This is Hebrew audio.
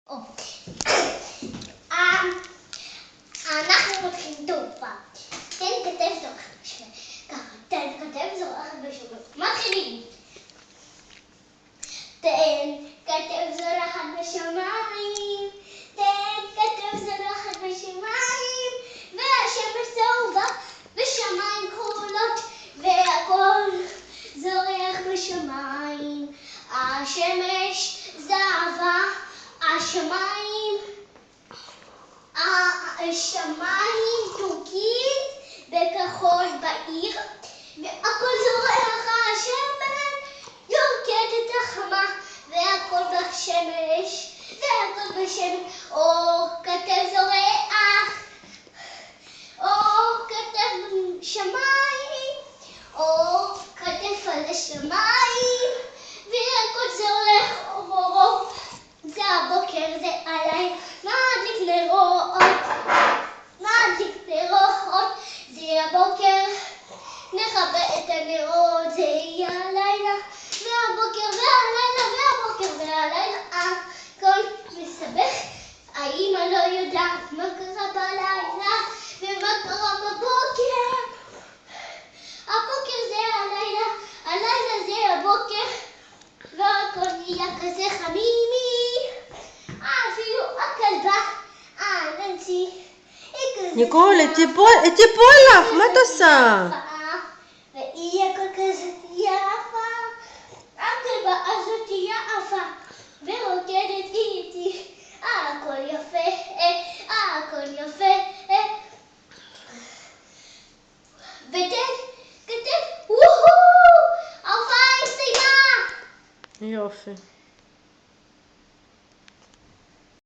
אנחנו מתחילים תעופה. תן כתב זורחת בשביל. ככה, תן כתב זורחת בשביל. מתחילים. תן כתב זורחת בשמיים. תן כתב זורחת בשמיים. והשמש צהובה בשמיים כחולות. והכל זורח בשמיים. השמש זהבה. השמיים טורקית בכחול בעיר, והכל זורח, השמש יורקת את החמה, והכל בשמש, והכל בשמש. אור כתב זורח, אור כתב שמיים, אור כתב על השמיים, והכל זורח אור. זה הבוקר, זה הלילה, נדליק נרות, זה הבוקר, נכבה את הנרות, זה יהיה הלילה, והבוקר והלילה, והבוקר והלילה, הכל מסבך, האמא לא יודעת מה קרה בלילה, ומה קרה בבוקר, הבוקר זה הלילה, הלילה זה הבוקר, והכל נהיה כזה חמימי. אפילו הכלבה, ננסי, היא כזה ניקול, תיפול לך, מה את עושה? והיא הכל כזאת יפה, הכלבה הזאת יפה, ורוקדת איתי, הכל יפה, הכל יפה. ותן, כתב, ההופעה הסתיימה. יופי.